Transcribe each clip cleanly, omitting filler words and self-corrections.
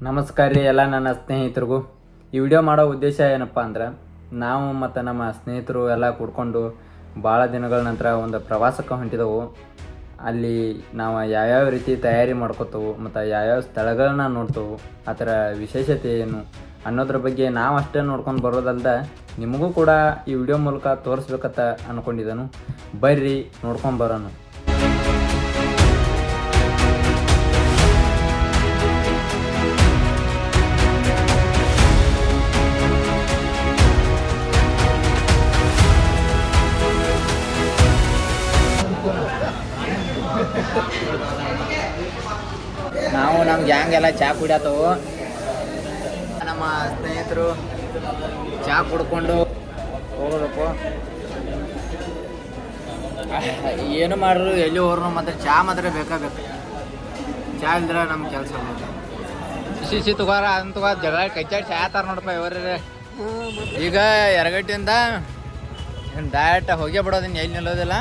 ನಮಸ್ಕಾರ ರೀ ಎಲ್ಲ ನನ್ನ ಸ್ನೇಹಿತರಿಗೂ. ಈ ವಿಡಿಯೋ ಮಾಡೋ ಉದ್ದೇಶ ಏನಪ್ಪ ಅಂದ್ರೆ, ನಾವು ಮತ್ತು ನಮ್ಮ ಸ್ನೇಹಿತರು ಎಲ್ಲ ಕೂಡ್ಕೊಂಡು ಭಾಳ ದಿನಗಳ ನಂತರ ಒಂದು ಪ್ರವಾಸಕ್ಕೆ ಹೊಂಟಿದೆವು. ಅಲ್ಲಿ ನಾವು ಯಾವ್ಯಾವ ರೀತಿ ತಯಾರಿ ಮಾಡ್ಕೋತೇವೆ ಮತ್ತು ಯಾವ್ಯಾವ ಸ್ಥಳಗಳನ್ನ ನೋಡ್ತೇವೆ, ಆ ಥರ ವಿಶೇಷತೆ ಏನು ಅನ್ನೋದ್ರ ಬಗ್ಗೆ ನಾವು ಅಷ್ಟೇ ನೋಡ್ಕೊಂಡು ಬರೋದಲ್ದ ನಿಮಗೂ ಕೂಡ ಈ ವಿಡಿಯೋ ಮೂಲಕ ತೋರಿಸ್ಬೇಕಂತ ಅಂದ್ಕೊಂಡಿದ್ದನು. ಬರ್ರಿ ನೋಡ್ಕೊಂಡು ಬರೋಣ. ನಾವು ನಮ್ಮ ಗ್ಯಾಂಗ್ ಎಲ್ಲ ಚಹಾ ಕುಡಿಯತ್ತವು. ನಮ್ಮ ಸ್ನೇಹಿತರು ಚಹಾ ಕುಡ್ಕೊಂಡು ಹೋಗೋದಪ್ಪು. ಏನು ಮಾಡ್ರು ಎಲ್ಲಿ ಹೋದ್ರು ಮಾತ್ರ ಚಹಾ ಮಾತ್ರ ಬೇಕಾಗಬೇಕು. ಚಹಾ ಇಲ್ದ್ರೆ ನಮ್ಮ ಕೆಲಸ ಬಿಸಿ ತಗೋರ ಅದನ್ನ ತಗೋ ಜಗಳ ಕೈಚಾಡಿ ಚಹಾ ತರ ನೋಡಪ್ಪ ಇವ್ರೆ. ಈಗ ಎರಗಟ್ಟಿಂದ ಡೈರೆಕ್ಟ್ ಹೋಗೇ ಬಿಡೋದಿನ್, ಎಲ್ಲಿ ನಿಲ್ಲೋದಿಲ್ಲ,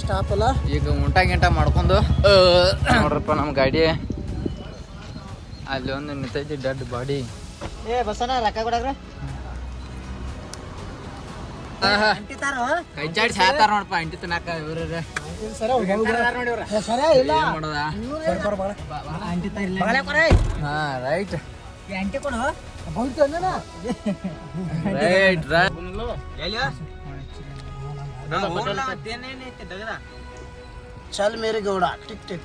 ಸ್ಟಾಪ್ ಅಲ್ಲ. ಈಗ ಊಟ ಗಿಂಟ ಮಾಡ್ಕೊಂಡು ನೋಡ್ರಪ್ಪ ನಮ್ಮ ಗಾಡಿ ಅಲ್ಲಿ ಒಂದು ನಿಂತೈತಿ ಡೆಡ್ ಬಾಡಿ. ಬಸನ ರೊಕ್ಕ ಕೊಡಾಗ್ರ ಕೈ ಚಾಡಿ ಸಾತಾರ ನೋಡಪ್ಪ ಅಂಟಿ ತಿನ್ನಾಕ ಇವ್ರ ರೈಟ್ चल मेरे गौड़ा टिक टिक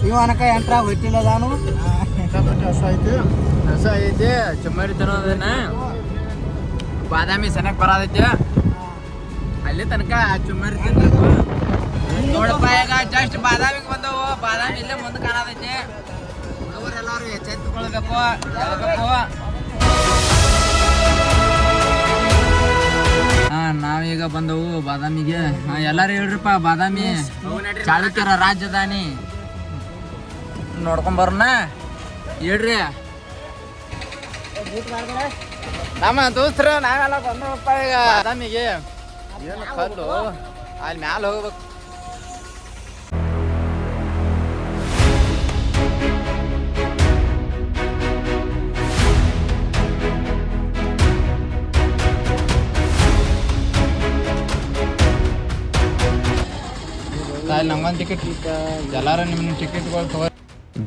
ಇವನಕ ಎಂಟ್ರ ಹೊಟ್ಟಿಲ್ಲ ನಾನು ಹೊಸ ಐತಿ ಚುಮ್ಮರಿ ತಿನ್ನೋದನ್ನ ಬಾದಾಮಿ ಸನಕ್ ಬರೋದೈತಿ. ಅಲ್ಲಿ ತನಕ ಚುಮ್ಮರಿ ತಿನ್ಬೇಕು ನೋಡಪ್ಪ. ಈಗ ಜಸ್ಟ್ ಬಾದಾಮಿಗೆ ಬಂದವು, ಬಾದಾಮಿ ಇಲ್ಲೇ ಮುಂದೆ ಕಾಣತೈತಿ. ಅವರೆಲ್ಲರೂ ಎಚ್ಚೆತ್ತುಕೊಳ್ಬೇಕು, ಹೇಳ್ಬೇಕು. ನಾವೀಗ ಬಂದವು ಬಾದಾಮಿಗೆ. ಎಲ್ಲಾರು ಹೇಳ್ರಪ್ಪ, ಬಾದಾಮಿ ಚಾಲುಕ್ಯರ ರಾಜಧಾನಿ ನೋಡ್ಕೊಂಬರೋಣ ಹೇಳ್ರಿ. ನಮ್ಮ ದೋಸ್ತರು ನಾವೆಲ್ಲ ಬಂದವಪ್ಪ ಈಗ ಬಾದಾಮಿಗೆ. ಏನು ಕಲ್ಲು ಅಲ್ಲಿ ಮ್ಯಾಲ ಹೋಗ್ಬೇಕು. ನಮ್ಗೊಂದು ಟಿಕೆಟ್ ಎಲ್ಲಾರು ನಿಮ್ಮ ಟಿಕೆಟ್ಗಳು ತಗೋ.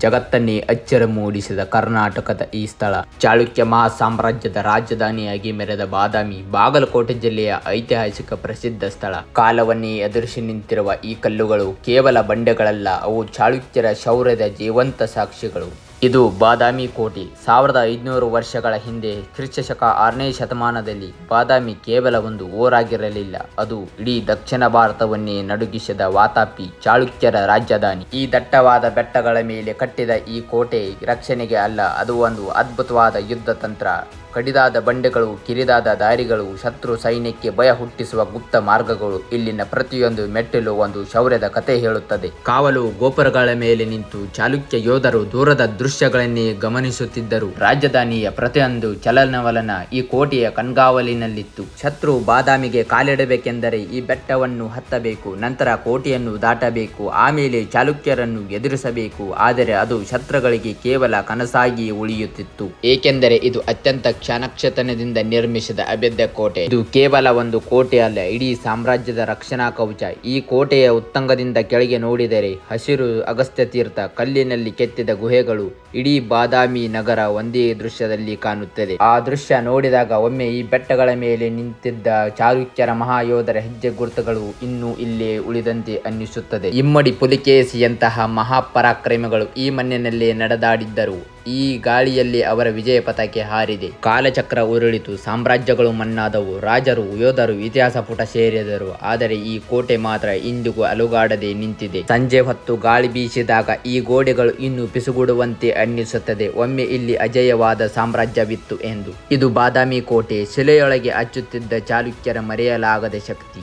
ಜಗತ್ತನ್ನೇ ಅಚ್ಚರ ಮೂಡಿಸಿದ ಕರ್ನಾಟಕದ ಈ ಸ್ಥಳ ಚಾಳುಕ್ಯ ಮಹಾ ಸಾಮ್ರಾಜ್ಯದ ರಾಜಧಾನಿಯಾಗಿ ಮೆರೆದ ಬಾದಾಮಿ ಬಾಗಲಕೋಟೆ ಜಿಲ್ಲೆಯ ಐತಿಹಾಸಿಕ ಪ್ರಸಿದ್ಧ ಸ್ಥಳ. ಕಾಲವನ್ನೇ ಎದುರಿಸಿ ನಿಂತಿರುವ ಈ ಕಲ್ಲುಗಳು ಕೇವಲ ಬಂಡೆಗಳಲ್ಲ, ಅವು ಚಾಳುಕ್ಯರ ಶೌರ್ಯದ ಜೀವಂತ ಸಾಕ್ಷಿಗಳು. ಇದು ಬಾದಾಮಿ ಕೋಟೆ. 1500 ವರ್ಷಗಳ ಹಿಂದೆ ಕ್ರಿಸ್ತಶಕ 6ನೇ ಶತಮಾನದಲ್ಲಿ ಬಾದಾಮಿ ಕೇವಲ ಒಂದು ಊರಾಗಿರಲಿಲ್ಲ, ಅದು ಇಡೀ ದಕ್ಷಿಣ ಭಾರತವನ್ನೇ ನಡುಗಿಸಿದ ವಾತಾಪಿ ಚಾಳುಕ್ಯರ ರಾಜಧಾನಿ. ಈ ದಟ್ಟವಾದ ಬೆಟ್ಟಗಳ ಮೇಲೆ ಕಟ್ಟಿದ ಈ ಕೋಟೆ ರಕ್ಷಣೆಗೆ ಅಲ್ಲ, ಅದು ಒಂದು ಅದ್ಭುತವಾದ ಯುದ್ಧ ತಂತ್ರ. ಕಡಿದಾದ ಬಂಡೆಗಳು, ಕಿರಿದಾದ ದಾರಿಗಳು, ಶತ್ರು ಸೈನ್ಯಕ್ಕೆ ಭಯ ಹುಟ್ಟಿಸುವ ಗುಪ್ತ ಮಾರ್ಗಗಳು. ಇಲ್ಲಿನ ಪ್ರತಿಯೊಂದು ಮೆಟ್ಟಿಲು ಒಂದು ಶೌರ್ಯದ ಕತೆ ಹೇಳುತ್ತದೆ. ಕಾವಲು ಗೋಪುರಗಳ ಮೇಲೆ ನಿಂತು ಚಾಲುಕ್ಯ ಯೋಧರು ದೂರದ ದೃಶ್ಯಗಳನ್ನೇ ಗಮನಿಸುತ್ತಿದ್ದರು. ರಾಜಧಾನಿಯ ಪ್ರತಿಯೊಂದು ಚಲನವಲನ ಈ ಕೋಟೆಯ ಕಣ್ಗಾವಲಿನಲ್ಲಿತ್ತು. ಶತ್ರು ಬಾದಾಮಿಗೆ ಕಾಲಿಡಬೇಕೆಂದರೆ ಈ ಬೆಟ್ಟವನ್ನು ಹತ್ತಬೇಕು, ನಂತರ ಕೋಟೆಯನ್ನು ದಾಟಬೇಕು, ಆಮೇಲೆ ಚಾಲುಕ್ಯರನ್ನು ಎದುರಿಸಬೇಕು. ಆದರೆ ಅದು ಶತ್ರುಗಳಿಗೆ ಕೇವಲ ಕನಸಾಗಿ ಉಳಿಯುತ್ತಿತ್ತು, ಏಕೆಂದರೆ ಇದು ಅತ್ಯಂತ ಚಾಣಾಕ್ಷತನದಿಂದ ನಿರ್ಮಿಸಿದ ಅಭೇದ್ಯ ಕೋಟೆ. ಇದು ಕೇವಲ ಒಂದು ಕೋಟೆ ಅಲ್ಲ, ಇಡೀ ಸಾಮ್ರಾಜ್ಯದ ರಕ್ಷಣಾ ಕವಚ. ಈ ಕೋಟೆಯ ಉತ್ತಂಗದಿಂದ ಕೆಳಗೆ ನೋಡಿದರೆ ಹಸಿರು ಅಗಸ್ತ್ಯ ತೀರ್ಥ, ಕಲ್ಲಿನಲ್ಲಿ ಕೆತ್ತಿದ ಗುಹೆಗಳು, ಇಡೀ ಬಾದಾಮಿ ನಗರ ಒಂದೇ ದೃಶ್ಯದಲ್ಲಿ ಕಾಣುತ್ತದೆ. ಆ ದೃಶ್ಯ ನೋಡಿದಾಗ ಒಮ್ಮೆ ಈ ಬೆಟ್ಟಗಳ ಮೇಲೆ ನಿಂತಿದ್ದ ಚಾಲುಕ್ಯರ ಮಹಾಯೋಧರ ಹೆಜ್ಜೆ ಗುರುತುಗಳು ಇನ್ನೂ ಇಲ್ಲೇ ಉಳಿದಂತೆ ಅನ್ನಿಸುತ್ತದೆ. ಇಮ್ಮಡಿ ಪುಲಿಕೇಶಿಯಂತಹ ಮಹಾಪರಾಕ್ರಮಿಗಳು ಈ ಮಣ್ಣಿನಲ್ಲೇ ನಡೆದಾಡಿದ್ದರು. ಈ ಗಾಳಿಯಲ್ಲಿ ಅವರ ವಿಜಯ ಪತಾಕೆ ಹಾರಿದೆ. ಕಾಲಚಕ್ರ ಉರುಳಿತು, ಸಾಮ್ರಾಜ್ಯಗಳು ಮಣ್ಣಾದವು, ರಾಜರು ಯೋಧರು ಇತಿಹಾಸ ಪುಟ ಸೇರಿದರು. ಆದರೆ ಈ ಕೋಟೆ ಮಾತ್ರ ಇಂದಿಗೂ ಅಲುಗಾಡದೆ ನಿಂತಿದೆ. ಸಂಜೆ ಹೊತ್ತು ಗಾಳಿ ಬೀಸಿದಾಗ ಈ ಗೋಡೆಗಳು ಇನ್ನೂ ಪಿಸುಗುಡುವಂತೆ ಅನ್ನಿಸುತ್ತದೆ. ಒಮ್ಮೆ ಇಲ್ಲಿ ಅಜೇಯವಾದ ಸಾಮ್ರಾಜ್ಯವಿತ್ತು ಎಂದು. ಇದು ಬಾದಾಮಿ ಕೋಟೆ, ಶಿಲೆಯೊಳಗೆ ಅಚ್ಚುತ್ತಿದ್ದ ಚಾಲುಕ್ಯರ ಮರೆಯಲಾಗದ ಶಕ್ತಿ.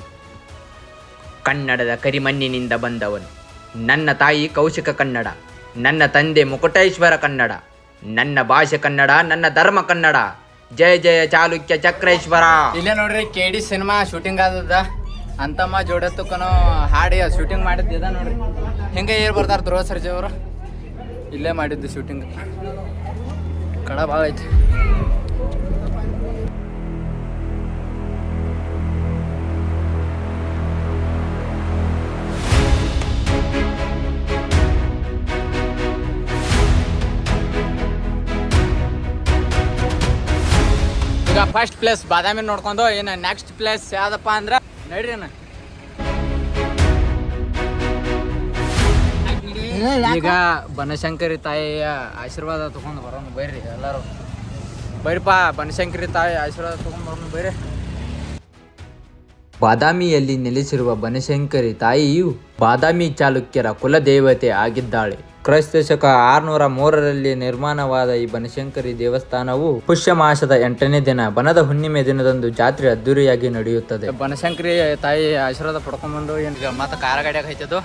ಕನ್ನಡದ ಕರಿಮಣ್ಣಿನಿಂದ ಬಂದವನು. ನನ್ನ ತಾಯಿ ಕೌಶಿಕ ಕನ್ನಡ, ನನ್ನ ತಂದೆ ಮುಕುಟೇಶ್ವರ ಕನ್ನಡ, ನನ್ನ ಭಾಷೆ ಕನ್ನಡ, ನನ್ನ ಧರ್ಮ ಕನ್ನಡ. ಜಯ ಜಯ ಚಾಲುಕ್ಯ ಚಕ್ರೇಶ್ವರ. ಇಲ್ಲೇ ನೋಡ್ರಿ KD ಸಿನಿಮಾ ಶೂಟಿಂಗ್ ಆದದ ಅಂತಮ್ಮ ಜೋಡತ್ತಕ್ಕನೋ ಹಾಡಿ ಶೂಟಿಂಗ್ ಮಾಡಿದ್ದ ನೋಡ್ರಿ. ಹಿಂಗೆ ಏರ್ ಬರ್ತಾರ ಧ್ರುವ ಸರ್ಜಾ ಅವರು. ಇಲ್ಲೇ ಮಾಡಿದ್ದು ಶೂಟಿಂಗ್. ಕಡ ಭಾಳ ಐತಿ. ಈಗ ಫಸ್ಟ್ ಪ್ಲೇಸ್ ಬಾದಾಮಿ ನೋಡ್ಕೊಂಡು ಏನು ನೆಕ್ಸ್ಟ್ ಪ್ಲೇಸ್ ಯಾವ್ದಪ್ಪ ಅಂದ್ರೆ ನಡ್ರಿ ಈಗ ಬನಶಂಕರಿ ತಾಯಿಯ ಆಶೀರ್ವಾದ ತಗೊಂಡು ಬರೋಣ ಬರ್ರಿ ಎಲ್ಲರೂ. ಬರ್ರಿಪ್ಪ ಬನಶಂಕರಿ ತಾಯಿ ಆಶೀರ್ವಾದ ತಗೊಂಡು ಬರೋಣ ಬರ್ರಿ. ಬಾದಾಮಿಯಲ್ಲಿ ನೆಲೆಸಿರುವ ಬನಶಂಕರಿ ತಾಯಿಯು ಬಾದಾಮಿ ಚಾಲುಕ್ಯರ ಕುಲದೇವತೆ ಆಗಿದ್ದಾಳೆ. ಕ್ರೈಸ್ತ ಶಕ 603ರಲ್ಲಿ ನಿರ್ಮಾಣವಾದ ಈ ಬನಶಂಕರಿ ದೇವಸ್ಥಾನವು ಪುಷ್ಯ ಮಾಸದ 8ನೇ ದಿನ ಬನದ ಹುಣ್ಣಿಮೆ ದಿನದಂದು ಜಾತ್ರೆ ಅದ್ದೂರಿಯಾಗಿ ನಡೆಯುತ್ತದೆ. ಬನಶಂಕರಿ ತಾಯಿ ಆಶೀರ್ವಾದ ಪಡ್ಕೊಂಡ್ಬಂದು ಈಗ ಮತ್ತೆ ಕಾರ ಗಾಡಿಯಾಗ ಹೈತದು.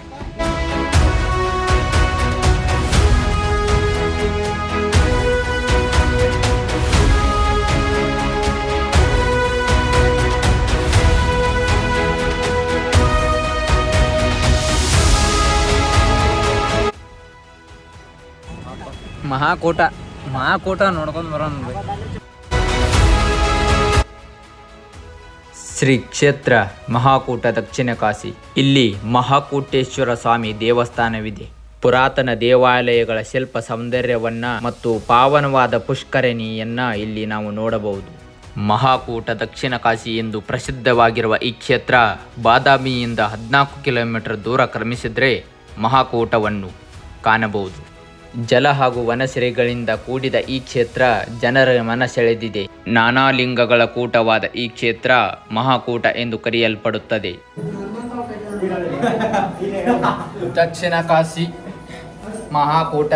ಮಹಾಕೂಟ ನೋಡ್ಕೊಂಡು ಬರೋಣ. ಶ್ರೀ ಕ್ಷೇತ್ರ ಮಹಾಕೂಟ ದಕ್ಷಿಣ ಕಾಶಿ. ಇಲ್ಲಿ ಮಹಾಕೂಟೇಶ್ವರ ಸ್ವಾಮಿ ದೇವಸ್ಥಾನವಿದೆ. ಪುರಾತನ ದೇವಾಲಯಗಳ ಶಿಲ್ಪ ಸೌಂದರ್ಯವನ್ನ ಮತ್ತು ಪಾವನವಾದ ಪುಷ್ಕರಣಿಯನ್ನ ಇಲ್ಲಿ ನಾವು ನೋಡಬಹುದು. ಮಹಾಕೂಟ ದಕ್ಷಿಣ ಕಾಶಿ ಎಂದು ಪ್ರಸಿದ್ಧವಾಗಿರುವ ಈ ಕ್ಷೇತ್ರ ಬಾದಾಮಿಯಿಂದ 14 ಕಿಲೋಮೀಟರ್ ದೂರ ಕ್ರಮಿಸಿದ್ರೆ ಮಹಾಕೂಟವನ್ನು ಕಾಣಬಹುದು. ಜಲ ಹಾಗೂ ವನಸಿರಿಗಳಿಂದ ಕೂಡಿದ ಈ ಕ್ಷೇತ್ರ ಜನರ ಮನ ಸೆಳೆದಿದೆ. ನಾನಾ ಲಿಂಗಗಳ ಕೂಟವಾದ ಈ ಕ್ಷೇತ್ರ ಮಹಾಕೂಟ ಎಂದು ಕರೆಯಲ್ಪಡುತ್ತದೆ. ದಕ್ಷಿಣ ಕಾಶಿ ಮಹಾಕೂಟ.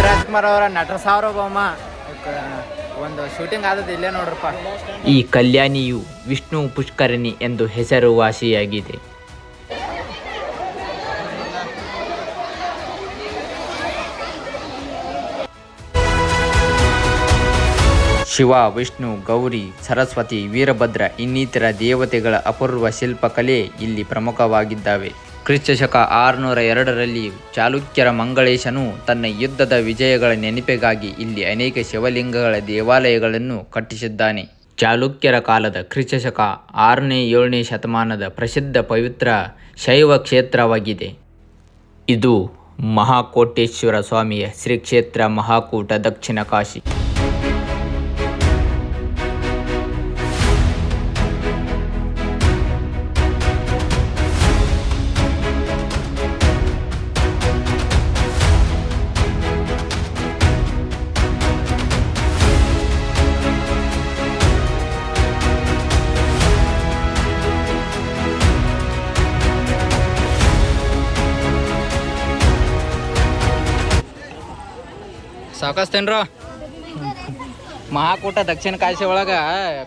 ರಾಜ್ಕುಮಾರ್ ಅವರ ನಟ ಸಾರ್ವಭೌಮ ಒಂದು ಶೂಟಿಂಗ್ ಆದದ್ದು ಇಲ್ಲೇ ನೋಡ್ರಪ್ಪ. ಈ ಕಲ್ಯಾಣಿಯು ವಿಷ್ಣು ಪುಷ್ಕರಣಿ ಎಂದು ಹೆಸರುವಾಸಿಯಾಗಿದೆ. ಶಿವ, ವಿಷ್ಣು, ಗೌರಿ, ಸರಸ್ವತಿ, ವೀರಭದ್ರ ಇನ್ನಿತರ ದೇವತೆಗಳ ಅಪೂರ್ವ ಶಿಲ್ಪಕಲೆ ಇಲ್ಲಿ ಪ್ರಮುಖವಾಗಿದ್ದಾವೆ. ಕ್ರಿಸ್ತಶಕ 602ರಲ್ಲಿ ಚಾಲುಕ್ಯರ ಮಂಗಳೇಶನು ತನ್ನ ಯುದ್ಧದ ವಿಜಯಗಳ ನೆನಪಿಗಾಗಿ ಇಲ್ಲಿ ಅನೇಕ ಶಿವಲಿಂಗಗಳ ದೇವಾಲಯಗಳನ್ನು ಕಟ್ಟಿಸಿದ್ದಾನೆ. ಚಾಲುಕ್ಯರ ಕಾಲದ ಕ್ರಿಸ್ತಶಕ 6ನೇ-7ನೇ ಶತಮಾನದ ಪ್ರಸಿದ್ಧ ಪವಿತ್ರ ಶೈವ ಕ್ಷೇತ್ರವಾಗಿದೆ. ಇದು ಮಹಾಕೋಟೇಶ್ವರ ಸ್ವಾಮಿಯ ಶ್ರೀ ಕ್ಷೇತ್ರ ಮಹಾಕೂಟ ದಕ್ಷಿಣ ಕಾಶಿ. ಸಾಕಸ್ತೇನ್ರ ಮಹಾಕೂಟ ದಕ್ಷಿಣ ಕಾಶಿ ಒಳಗ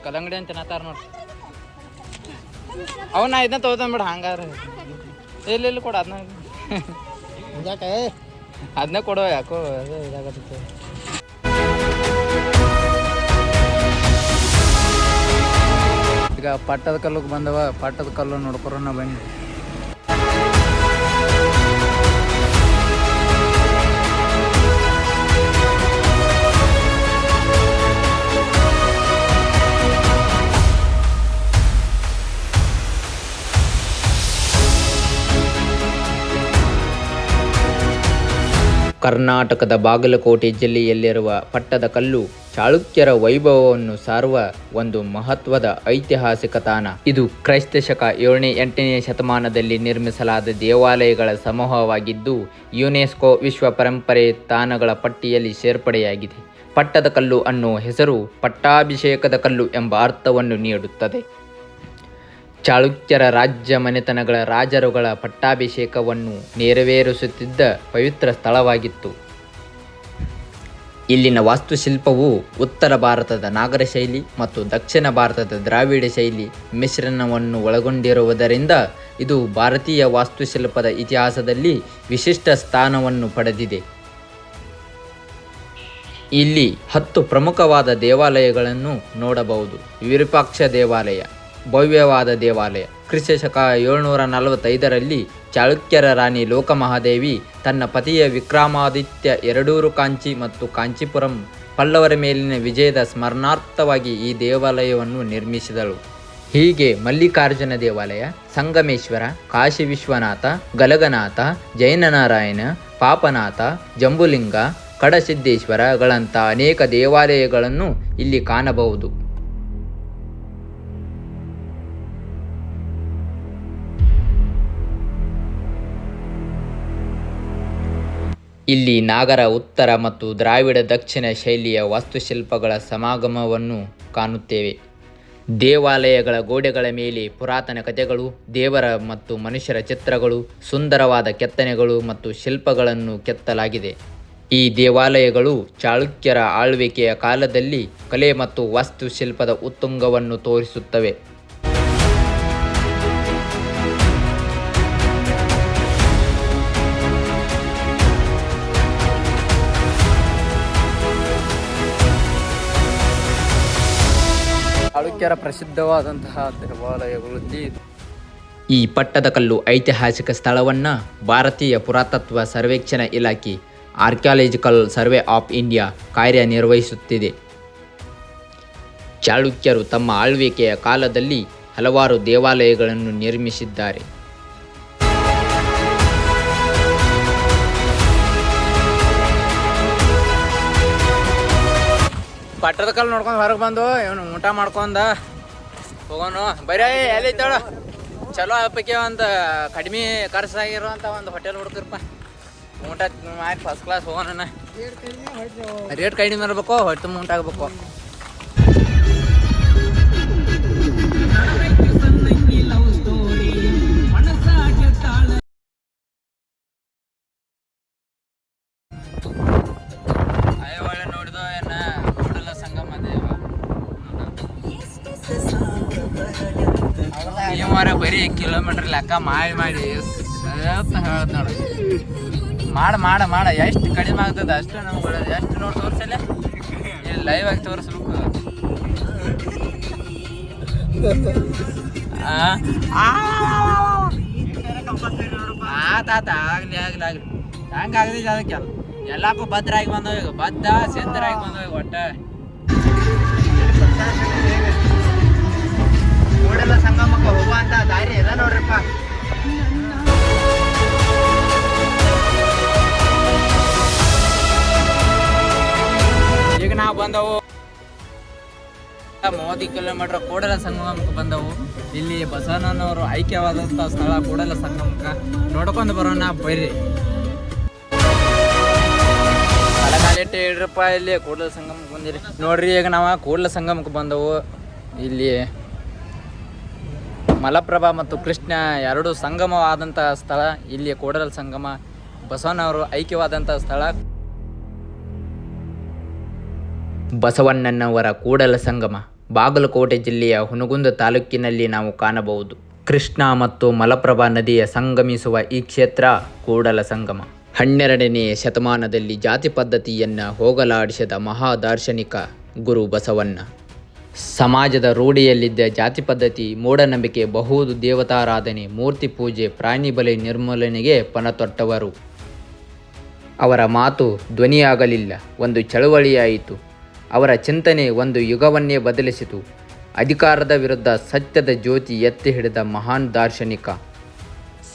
ಕಲ್ಲಂಗಡಿ ಅಂತ ತಿನ್ನತ್ತಾರ ನೋಡ್ರಿ. ಅವನ್ನ ಇದನ್ನ ತಗೋತಂಬಿಡ ಹಂಗಾರ ಎಲ್ಲಿ ಕೊಡ ಅದನ್ನ ಅದನ್ನ ಕೊಡೋ ಯಾಕೋ ಇದಾಗತ್ತೆ. ಈಗ ಪಟ್ಟದ ಕಲ್ಲುಗೆ ಬಂದವ. ಪಟ್ಟದ ಕಲ್ಲು ನೋಡ್ಕೊರೋಣ ಬನ್ನಿ. ಕರ್ನಾಟಕದ ಬಾಗಲಕೋಟೆ ಜಿಲ್ಲೆಯಲ್ಲಿರುವ ಪಟ್ಟದಕಲ್ಲು ಚಾಳುಕ್ಯರ ವೈಭವವನ್ನು ಸಾರುವ ಒಂದು ಮಹತ್ವದ ಐತಿಹಾಸಿಕ ತಾಣ. ಇದು ಕ್ರೈಸ್ತ ಶಕ 7ನೇ-8ನೇ ಶತಮಾನದಲ್ಲಿ ನಿರ್ಮಿಸಲಾದ ದೇವಾಲಯಗಳ ಸಮೂಹವಾಗಿದ್ದು ಯುನೆಸ್ಕೋ ವಿಶ್ವ ಪರಂಪರೆ ತಾಣಗಳ ಪಟ್ಟಿಯಲ್ಲಿ ಸೇರ್ಪಡೆಯಾಗಿದೆ. ಪಟ್ಟದಕಲ್ಲು ಅನ್ನುವ ಹೆಸರು ಪಟ್ಟಾಭಿಷೇಕದ ಕಲ್ಲು ಎಂಬ ಅರ್ಥವನ್ನು ನೀಡುತ್ತದೆ. ಚಾಳುಕ್ಯರ ರಾಜ್ಯ ಮನೆತನಗಳ ರಾಜರುಗಳ ಪಟ್ಟಾಭಿಷೇಕವನ್ನು ನೆರವೇರಿಸುತ್ತಿದ್ದ ಪವಿತ್ರ ಸ್ಥಳವಾಗಿತ್ತು. ಇಲ್ಲಿನ ವಾಸ್ತುಶಿಲ್ಪವು ಉತ್ತರ ಭಾರತದ ನಾಗರ ಶೈಲಿ ಮತ್ತು ದಕ್ಷಿಣ ಭಾರತದ ದ್ರಾವಿಡ ಶೈಲಿ ಮಿಶ್ರಣವನ್ನು ಒಳಗೊಂಡಿರುವುದರಿಂದ ಇದು ಭಾರತೀಯ ವಾಸ್ತುಶಿಲ್ಪದ ಇತಿಹಾಸದಲ್ಲಿ ವಿಶಿಷ್ಟ ಸ್ಥಾನವನ್ನು ಪಡೆದಿದೆ. ಇಲ್ಲಿ 10 ಪ್ರಮುಖವಾದ ದೇವಾಲಯಗಳನ್ನು ನೋಡಬಹುದು. ವಿರೂಪಾಕ್ಷ ದೇವಾಲಯ, ಭವ್ಯವಾದ ದೇವಾಲಯ. ಕ್ರಿಸ್ತಶಕ 745ರಲ್ಲಿ ಚಾಳುಕ್ಯರ ರಾಣಿ ಲೋಕಮಹಾದೇವಿ ತನ್ನ ಪತಿಯ ವಿಕ್ರಮಾದಿತ್ಯ ಎರಡೂರು ಕಾಂಚಿ ಮತ್ತು ಕಾಂಚೀಪುರಂ ಪಲ್ಲವರ ಮೇಲಿನ ವಿಜಯದ ಸ್ಮರಣಾರ್ಥವಾಗಿ ಈ ದೇವಾಲಯವನ್ನು ನಿರ್ಮಿಸಿದಳು. ಹೀಗೆ ಮಲ್ಲಿಕಾರ್ಜುನ ದೇವಾಲಯ, ಸಂಗಮೇಶ್ವರ, ಕಾಶಿ ವಿಶ್ವನಾಥ, ಗಲಗನಾಥ, ಜೈನನಾರಾಯಣ, ಪಾಪನಾಥ, ಜಂಬುಲಿಂಗ, ಕಡಸಿದ್ದೇಶ್ವರಗಳಂಥ ಅನೇಕ ದೇವಾಲಯಗಳನ್ನು ಇಲ್ಲಿ ಕಾಣಬಹುದು. ಇಲ್ಲಿ ನಾಗರ ಉತ್ತರ ಮತ್ತು ದ್ರಾವಿಡ ದಕ್ಷಿಣ ಶೈಲಿಯ ವಾಸ್ತುಶಿಲ್ಪಗಳ ಸಮಾಗಮವನ್ನು ಕಾಣುತ್ತೇವೆ. ದೇವಾಲಯಗಳ ಗೋಡೆಗಳ ಮೇಲೆ ಪುರಾತನ ಕಥೆಗಳು, ದೇವರ ಮತ್ತು ಮನುಷ್ಯರ ಚಿತ್ರಗಳು, ಸುಂದರವಾದ ಕೆತ್ತನೆಗಳು ಮತ್ತು ಶಿಲ್ಪಗಳನ್ನು ಕೆತ್ತಲಾಗಿದೆ. ಈ ದೇವಾಲಯಗಳು ಚಾಳುಕ್ಯರ ಆಳ್ವಿಕೆಯ ಕಾಲದಲ್ಲಿ ಕಲೆ ಮತ್ತು ವಾಸ್ತುಶಿಲ್ಪದ ಉತ್ತುಂಗವನ್ನು ತೋರಿಸುತ್ತವೆ. ಚಾಳುಕ್ಯರ ಪ್ರಸಿದ್ಧವಾದಂತಹ ದೇವಾಲಯಗಳಲ್ಲಿ ಈ ಪಟ್ಟದಕಲ್ಲು ಐತಿಹಾಸಿಕ ಸ್ಥಳವನ್ನು ಭಾರತೀಯ ಪುರಾತತ್ವ ಸರ್ವೇಕ್ಷಣಾ ಇಲಾಖೆ ಆರ್ಕಿಯಾಲಜಿಕಲ್ ಸರ್ವೆ ಆಫ್ ಇಂಡಿಯಾ ಕಾರ್ಯನಿರ್ವಹಿಸುತ್ತಿದೆ. ಚಾಳುಕ್ಯರು ತಮ್ಮ ಆಳ್ವಿಕೆಯ ಕಾಲದಲ್ಲಿ ಹಲವಾರು ದೇವಾಲಯಗಳನ್ನು ನಿರ್ಮಿಸಿದ್ದಾರೆ. ಪಟ್ಟದಕಲ್ಲು ನೋಡ್ಕೊಂಡು ಹೊರಗೆ ಬಂದು ಇವನು ಊಟ ಮಾಡ್ಕೊಂಡ ಹೋಗೋನು. ಬರೀ ಎಲ್ಲೈತೇಳ ಚಲೋ ಹಬ್ಬಕ್ಕೆ ಒಂದು ಕಡಿಮೆ ಖರ್ಚಾಗಿರುವಂಥ ಒಂದು ಹೋಟೆಲ್ ಹುಡುಕ್ರಪ್ಪ. ಊಟ ಮಾಡಿ ಫಸ್ಟ್ ಕ್ಲಾಸ್ ಹೋಗೋಣ. ರೇಟ್ ಕಡಿಮೆ ಇರಬೇಕು, ಹೊಟ್ಟೆ ಊಟ ಆಗಬೇಕು. ಒಳ್ಳೆ ನೋಡಿದೋ ಏನ ಕೂಡಲ ಸಂಗಮ ದೇವ ಈ ವಾರ ಬರೀ ಕಿಲೋಮೀಟರ್ ಲೆಕ್ಕ ಮಾಡಿ ಹೇಳ್ದ ನೋಡಿ. ಮಾಡ ಎಷ್ಟು ಕಡಿಮೆ ಆಗ್ತದೆ ಅಷ್ಟು ನಮ್ಗೆ ಎಷ್ಟು ನೋಡಿ ತೋರಿಸಲ್ಲ, ಇಲ್ಲಿ ಲೈವ್ ಆಗಿ ತೋರಿಸ್ಬೇಕು. ಆತ ಆಗ್ಲಿ ಹಂಗೆ ಆಗದಿಲ್ಲ ಅದಕ್ಕೆ ಎಲ್ಲಕ್ಕೂ ಭದ್ರಾಗಿ ಬಂದವ. ಈಗ ಬದ್ಧ ಸಿದ್ಧರಾಗಿ ಬಂದವ. ಒಟ್ಟ ಕೂಡಲ ಸಂಗಮಕ್ಕೆ ಹೋಗುವಂತ ದಾರಿ ಇದೆ ನೋಡ್ರಪ್ಪ. ಈಗ ನಾವು ಬಂದವು 30 ಕಿಲೋಮೀಟರ್ ಕೂಡಲ ಸಂಗಮಕ್ಕೆ ಬಂದವು. ಇಲ್ಲಿ ಬಸವಣ್ಣನವರು ಐಕ್ಯವಾದಂಥ ಸ್ಥಳ ಕೂಡಲ ಸಂಗಮಕ್ಕೆ ನೋಡ್ಕೊಂಡು ಬರೋಣ ಬರ್ರಿ. ತಲೆಗಾಲಿಟ್ಟು ಹೇಳ್ರಪ್ಪ, ಇಲ್ಲಿ ಕೂಡಲ ಸಂಗಮಕ್ಕೆ ಬಂದಿರಿ ನೋಡ್ರಿ. ಈಗ ನಾವು ಕೂಡಲ ಸಂಗಮಕ್ಕೆ ಬಂದವು. ಇಲ್ಲಿ ಮಲಪ್ರಭಾ ಮತ್ತು ಕೃಷ್ಣ ಎರಡು ಸಂಗಮವಾದಂಥ ಸ್ಥಳ. ಇಲ್ಲಿ ಕೂಡಲ ಸಂಗಮ ಬಸವಣ್ಣವರು ಐಕ್ಯವಾದಂಥ ಸ್ಥಳ. ಬಸವಣ್ಣನವರ ಕೂಡಲ ಸಂಗಮ ಬಾಗಲಕೋಟೆ ಜಿಲ್ಲೆಯ ಹುನಗುಂದ ತಾಲೂಕಿನಲ್ಲಿ ನಾವು ಕಾಣಬಹುದು. ಕೃಷ್ಣ ಮತ್ತು ಮಲಪ್ರಭಾ ನದಿಯ ಸಂಗಮಿಸುವ ಈ ಕ್ಷೇತ್ರ ಕೂಡಲ ಸಂಗಮ. 12ನೇ ಶತಮಾನದಲ್ಲಿ ಜಾತಿ ಪದ್ಧತಿಯನ್ನು ಹೋಗಲಾಡಿಸಿದ ಮಹಾದಾರ್ಶನಿಕ ಗುರು ಬಸವಣ್ಣ. ಸಮಾಜದ ರೂಢಿಯಲ್ಲಿದ್ದ ಜಾತಿ ಪದ್ಧತಿ, ಮೂಢನಂಬಿಕೆ, ಬಹುದು ದೇವತಾರಾಧನೆ, ಮೂರ್ತಿ ಪೂಜೆ, ಪ್ರಾಣಿ ಬಲಿ ನಿರ್ಮೂಲನೆಗೆ ಪಣತೊಟ್ಟವರು. ಅವರ ಮಾತು ಧ್ವನಿಯಾಗಲಿಲ್ಲ, ಒಂದು ಚಳವಳಿಯಾಯಿತು. ಅವರ ಚಿಂತನೆ ಒಂದು ಯುಗವನ್ನೇ ಬದಲಿಸಿತು. ಅಧಿಕಾರದ ವಿರುದ್ಧ ಸತ್ಯದ ಜ್ಯೋತಿ ಎತ್ತಿ ಹಿಡಿದ ಮಹಾನ್ ದಾರ್ಶನಿಕ.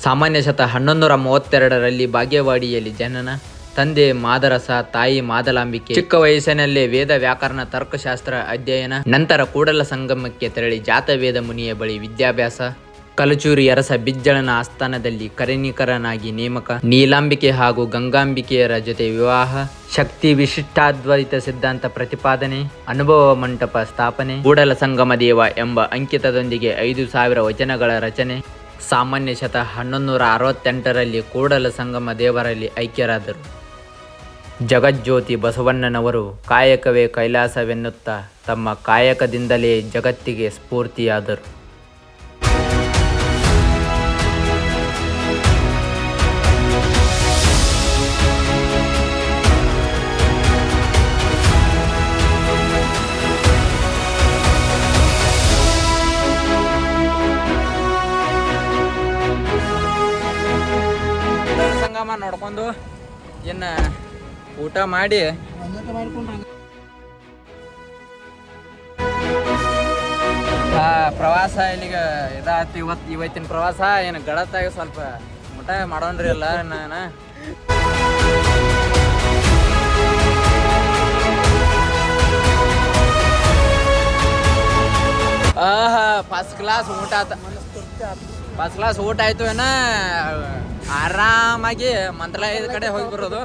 ಸಾಮಾನ್ಯ ಶತ 1132ರಲ್ಲಿ ಬಾಗೇವಾಡಿಯಲ್ಲಿ ಜನನ. ತಂದೆ ಮಾದರಸ, ತಾಯಿ ಮಾದಲಾಂಬಿಕೆ. ಚಿಕ್ಕ ವಯಸ್ಸಿನಲ್ಲೇ ವೇದ, ವ್ಯಾಕರಣ, ತರ್ಕಶಾಸ್ತ್ರ ಅಧ್ಯಯನ. ನಂತರ ಕೂಡಲ ಸಂಗಮಕ್ಕೆ ತೆರಳಿ ಜಾತವೇದ ಮುನಿಯ ಬಳಿ ವಿದ್ಯಾಭ್ಯಾಸ. ಕಲಚೂರಿ ಅರಸ ಬಿಜ್ಜಳನ ಆಸ್ಥಾನದಲ್ಲಿ ಕರಣಿಕರನಾಗಿ ನೇಮಕ. ನೀಲಾಂಬಿಕೆ ಹಾಗೂ ಗಂಗಾಂಬಿಕೆಯರ ಜೊತೆ ವಿವಾಹ. ಶಕ್ತಿ ವಿಶಿಷ್ಟಾದ್ವೈತ ಸಿದ್ಧಾಂತ ಪ್ರತಿಪಾದನೆ. ಅನುಭವ ಮಂಟಪ ಸ್ಥಾಪನೆ. ಕೂಡಲ ಸಂಗಮ ದೇವ ಎಂಬ ಅಂಕಿತದೊಂದಿಗೆ 5000 ವಚನಗಳ ರಚನೆ. ಸಾಮಾನ್ಯ ಶತ 1168ರಲ್ಲಿ ಕೂಡಲ ಸಂಗಮ ದೇವರಲ್ಲಿ ಐಕ್ಯರಾದರು. ಜಗಜ್ಯೋತಿ ಬಸವಣ್ಣನವರು ಕಾಯಕವೇ ಕೈಲಾಸವೆನ್ನುತ್ತಾ ತಮ್ಮ ಕಾಯಕದಿಂದಲೇ ಜಗತ್ತಿಗೆ ಸ್ಫೂರ್ತಿಯಾದರು. ಸಂಗಮ ನೋಡ್ಕೊಂಡು ಇನ್ನು ಊಟ ಮಾಡಿ ಪ್ರವಾಸ ಇಲ್ಲಿಗೆ ಇದಾಯ್ತು. ಇವತ್ತಿನ ಪ್ರವಾಸ ಏನು ಗಡತ್ತಾಗ ಸ್ವಲ್ಪ ಊಟ ಮಾಡೋಣ್ರಿ ಅಲ್ಲ ನಾನು ಫಸ್ಟ್ ಕ್ಲಾಸ್ ಊಟ ಫಸ್ಟ್ ಕ್ಲಾಸ್ ಊಟ ಆಯ್ತು ಏನ ಆರಾಮಾಗಿ ಮಂತ್ರಾಲಯದ ಕಡೆ ಹೋಗಿ ಬರೋದು.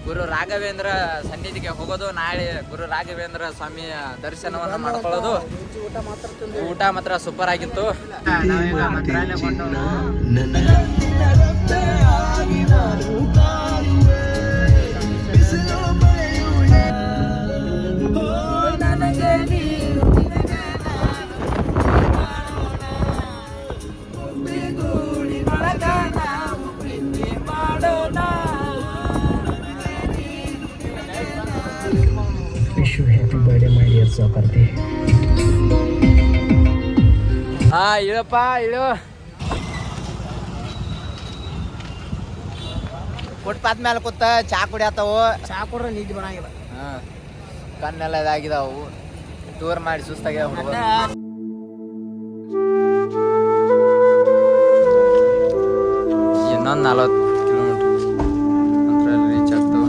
ಗುರು ರಾಘವೇಂದ್ರ ಸನ್ನಿಧಿಗೆ ಹೋಗೋದು. ನಾಳೆ ಗುರು ರಾಘವೇಂದ್ರ ಸ್ವಾಮಿಯ ದರ್ಶನವನ್ನು ಮಾಡ್ಕೊಳ್ಳೋದು. ಊಟ ಮಾತ್ರ ಸೂಪರ್ ಆಗಿತ್ತು. ನಾವೀಗ ಮಂತ್ರಾಲಯ ಕೊಂಡು ಇಳಪ್ಪ ಇಳು ಫುಟ್ಪಾತ್ ಮೇಲೆ ಕೂತ ಚಾ ಕುಡಿಯತ್ತವು. ಚಾ ಕೊಡ್ರೆ ನಿದ್ದೆ ಬರಂಗಿಲ್ಲ. ಕಣ್ಣೆಲ್ಲ ಇದಾಗಿದಾವು. ಟೂರ್ ಮಾಡಿ ಸುಸ್ತಾಗ್ಯಾವ. ಇನ್ನೊಂದು 40 ಕಿಲೋಮೀಟರ್ ಮಂತ್ರಾಲಯ ರೀಚ್ ಆಗ್ತಾವ.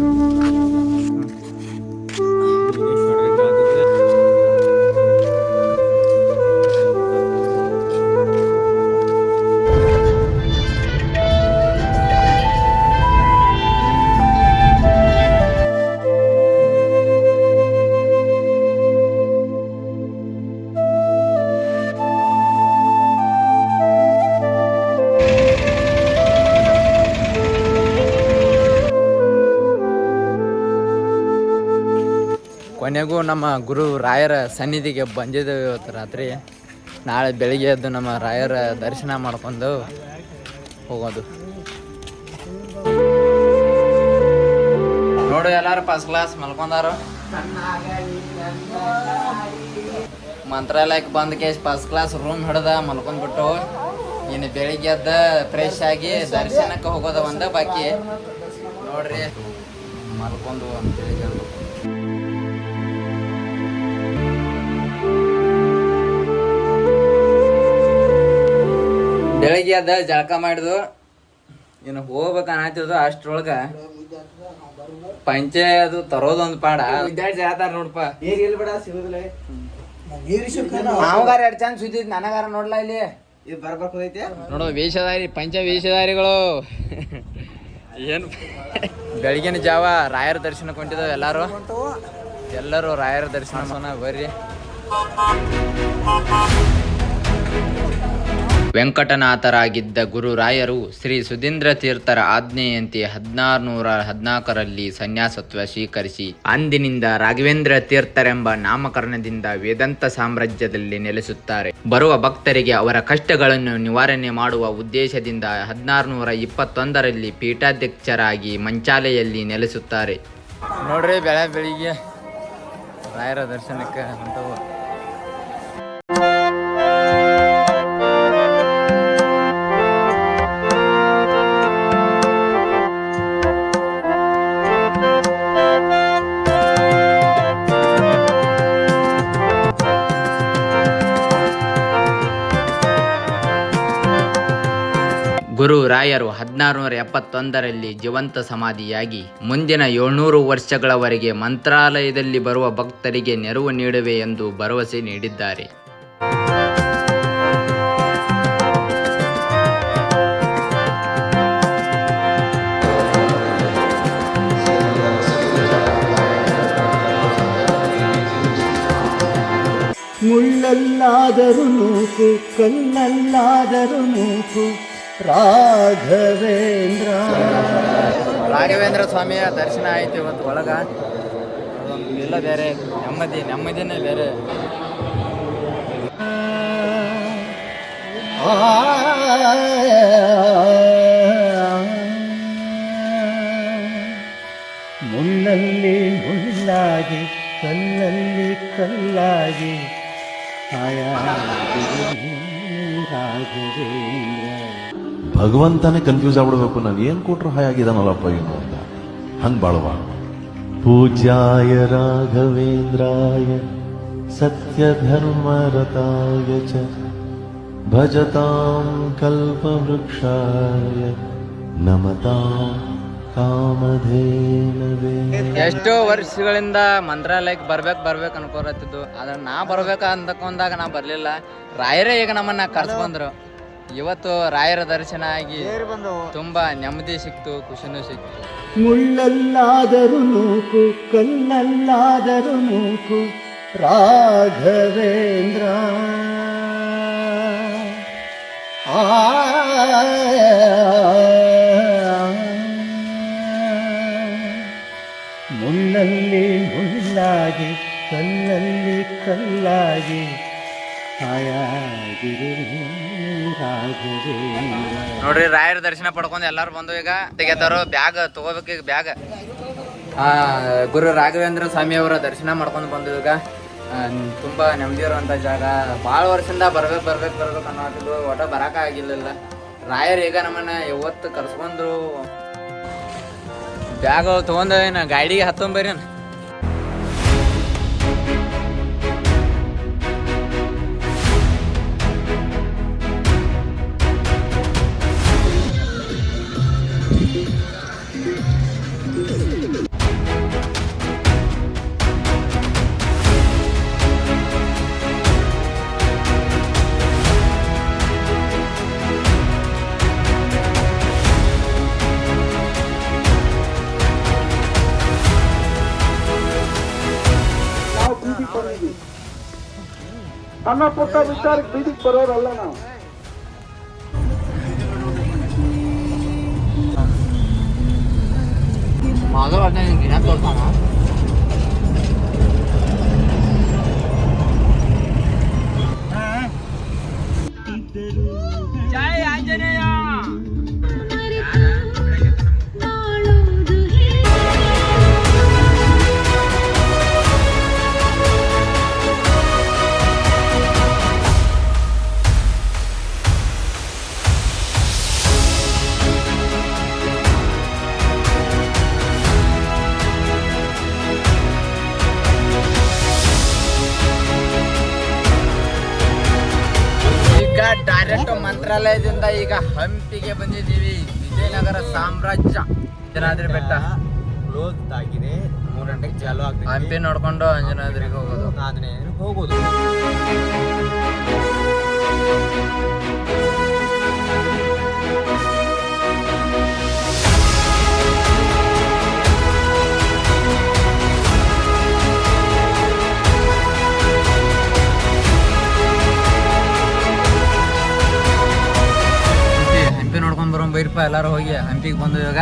ಕೊನೆಗೂ ನಮ್ಮ ಗುರು ರಾಯರ ಸನ್ನಿಧಿಗೆ ಬಂದಿದ್ದೇವೆ ಇವತ್ತು ರಾತ್ರಿ. ನಾಳೆ ಬೆಳಿಗ್ಗೆ ಎದ್ದು ನಮ್ಮ ರಾಯರ ದರ್ಶನ ಮಾಡ್ಕೊಂಡು ಹೋಗೋದು. ನೋಡು ಎಲ್ಲಾರು ಫಸ್ಟ್ ಕ್ಲಾಸ್ ಮಲ್ಕೊಂಡಾರು. ಮಂತ್ರಾಲಯಕ್ಕೆ ಬಂದ ಕೇಸ್ ಫಸ್ಟ್ ಕ್ಲಾಸ್ ರೂಮ್ ಹಿಡ್ದ ಮಲ್ಕೊಂಡ್ಬಿಟ್ಟು ಇನ್ನು ಬೆಳಿಗ್ಗೆ ಎದ್ದ ಫ್ರೆಶ್ ಆಗಿ ದರ್ಶನಕ್ಕೆ ಹೋಗೋದ ಒಂದ ಬಾಕಿ. ನೋಡ್ರಿ ಮಲ್ಕೊಂಡು ಅಂತೇಳಿ ಹೇಳ್ಬೇಕು. ಬೆಳಿಗ್ಗೆ ಅದ ಜಳಕ ಮಾಡಿದ್ವು. ಇನ್ನು ಹೋಗ್ಬೇಕು ಅನ್ನತ್ತಿದ್ದು ಅಷ್ಟ್ರೊಳಗ ಪಂಚೆ ಅದು ತರೋದೊಂದು ಪಾಡ ವಿದ್ಯಾರ್ಥಿ ಹೇಳ್ತಾರ ನೋಡಪ್ಪ. ನಾವಗಾರ 2 ಚಾನ್ಸ್ ಸುದ್ದಿದ್ ನನಗಾರ ನೋಡ್ಲಾ ಇಲ್ಲಿ ನೋಡು ವೇಷಧಾರಿ ಪಂಚ ವೇಷಧಾರಿಗಳು ಏನು ಬೆಳಗಿನ ಜಾವ ರಾಯರ ದರ್ಶನಕ್ಕೆ ಹೊಂಟಿದಾವ. ಎಲ್ಲರೂ ರಾಯರ ದರ್ಶನ ಬರ್ರಿ. ವೆಂಕಟನಾಥರಾಗಿದ್ದ ಗುರುರಾಯರು ಶ್ರೀ ಸುಧೀಂದ್ರ ತೀರ್ಥರ ಆಜ್ಞೆಯಂತೆ 1614ರಲ್ಲಿ ಸನ್ಯಾಸತ್ವ ಸ್ವೀಕರಿಸಿ ಅಂದಿನಿಂದ ರಾಘವೇಂದ್ರ ತೀರ್ಥರೆಂಬ ನಾಮಕರಣದಿಂದ ವೇದಾಂತ ಸಾಮ್ರಾಜ್ಯದಲ್ಲಿ ನೆಲೆಸುತ್ತಾರೆ. ಬರುವ ಭಕ್ತರಿಗೆ ಅವರ ಕಷ್ಟಗಳನ್ನು ನಿವಾರಣೆ ಮಾಡುವ ಉದ್ದೇಶದಿಂದ 1621ರಲ್ಲಿ ಪೀಠಾಧ್ಯಕ್ಷರಾಗಿ ಮಂಚಾಲೆಯಲ್ಲಿ ನೆಲೆಸುತ್ತಾರೆ. ನೋಡ್ರಿ ಬೆಳಿಗ್ಗೆ ರಾಯರ ದರ್ಶನಕ್ಕೆ ಹೊಂಟವು. ಗುರು ರಾಯರು 1671ರಲ್ಲಿ ಜೀವಂತ ಸಮಾಧಿಯಾಗಿ ಮುಂದಿನ 700 ವರ್ಷಗಳವರೆಗೆ ಮಂತ್ರಾಲಯದಲ್ಲಿ ಬರುವ ಭಕ್ತರಿಗೆ ನೆರವು ನೀಡುವೆ ಎಂದು ಭರವಸೆ ನೀಡಿದ್ದಾರೆ. ಮುಳ್ಳಲ್ಲಾದರೂ ನೂಕು ಕಲ್ಲಲ್ಲಾದರೂ ನೂಕು ರಾಘವೇಂದ್ರ. ರಾಘವೇಂದ್ರ ಸ್ವಾಮಿಯ ದರ್ಶನ ಆಯ್ತು ಇವತ್ತು ಒಳಗ. ಎಲ್ಲ ಬೇರೆ ನೆಮ್ಮದಿನೇ ಬೇರೆ. ಮುಳ್ಳಲ್ಲಿ ಮುಳ್ಳಾಗಿ ಕಲ್ಲಲ್ಲಿ ಕಲ್ಲಾಗಿ ಭಗವಂತನೇ ಕನ್ಫ್ಯೂಸ್ ಆಗ್ಬಿಡ್ಬೇಕು, ನಾನು ಏನ್ ಕೊಟ್ರು ಹಾಯಾಗಿದಾನಲ್ಲಪ್ಪ ಇವನು ಅಂತ. ಹಂಗ್ ಬಾಳುವ. ಪೂಜ್ಯಾಯ ರಾಘವೇಂದ್ರಾಯ ಸತ್ಯಧರ್ಮರತಾಯ ಚ ಭಜತಾಂ ಕಲ್ಪವೃಕ್ಷಾಯ ನಮತಾಂ ಕಾಮಧೇನವೇ. ಎಷ್ಟೋ ವರ್ಷಗಳಿಂದ ಮಂತ್ರಾಲಯಕ್ಕೆ ಬರ್ಬೇಕು ಅನ್ಕೋರತ್ತಿದ್ದು. ಆದ್ರೆ ನಾ ಬರ್ಬೇಕ ಅಂದಕೊಂಡಾಗ ನಾ ಬರ್ಲಿಲ್ಲ. ರಾಯರೇ ಈಗ ನಮ್ಮನ್ನ ಕರ್ಸ್ಬಂದ್ರು. ಇವತ್ತು ರಾಯರ ದರ್ಶನ ಆಗಿ ತುಂಬಾ ನೆಮ್ಮದಿ ಸಿಕ್ತು, ಖುಷಿನೂ ಸಿಕ್ತು. ಮುಳ್ಳಲ್ಲಾದರೂ ನೂಕು ಕಲ್ಲಲ್ಲಾದರೂ ನೂಕು ರಾಘವೇಂದ್ರ ಮುಳ್ಳಲ್ಲಿ ಮುಳ್ಳಾಗಿ ಕಲ್ಲಲ್ಲಿ ಕಲ್ಲಾಗಿ ನೋಡ್ರಿ ರಾಯರ ದರ್ಶನ ಪಡ್ಕೊಂಡು ಎಲ್ಲಾರು ಬಂದು ಈಗ ತೆಗೆತಾರೋ ಬ್ಯಾಗ್ ತಗೋಬೇಕು. ಈಗ ಬ್ಯಾಗ್ ಗುರು ರಾಘವೇಂದ್ರ ಸ್ವಾಮಿ ಅವರ ದರ್ಶನ ಮಾಡ್ಕೊಂಡು ಬಂದು ಈಗ ತುಂಬಾ ನೆಮ್ಮದಿ ಇರುವಂತ ಜಾಗ. ಭಾಳ ವರ್ಷದಿಂದ ಬರ್ಬೇಕು ಅನ್ನೋದು ಒಟ್ಟ ಬರಾಕ ಆಗಿರ್ಲಿಲ್ಲ. ರಾಯರ್ ಈಗ ನಮ್ಮನ್ನ ಯಾವತ್ತು ಕರ್ಸ್ಕೊಂಡ್ರು. ಬ್ಯಾಗ್ ತಗೊಂಡು ಏನ ಗಾಡಿಗೆ ಹತ್ತೊಂಬರ್ರಿ. ಸಣ್ಣ ಪುಟ್ಟ ವಿಚಾರಕ್ಕೆ ಬೀದಿಗೆ ಬರೋರಲ್ಲ ನಾವು. ಜೈ ಆಂಜನೇಯ. ಡೈರೆಕ್ಟ್ ಮಂತ್ರಾಲಯದಿಂದ ಈಗ ಹಂಪಿಗೆ ಬಂದಿದ್ದೀವಿ. ವಿಜಯನಗರ ಸಾಮ್ರಾಜ್ಯ ಅಂಜನಾದ್ರಿ ಬೆಟ್ಟ ಕ್ಲೋಸ್ ಆಗಿದೆ. 3 ಗಂಟೆಗೆ ಚಾಲು ಆಗ್ತದೆ. ಹಂಪಿ ನೋಡ್ಕೊಂಡು ಅಂಜನಾದ್ರಿಗೆ ಹೋಗೋದು. ನೋಡ್ಕೊಂಡ್ ಬರೋ ಬೈರಪ್ಪ ಎಲ್ಲಾರು ಹೋಗಿ ಹಂಪಿಗೆ ಬಂದು ಇವಾಗ.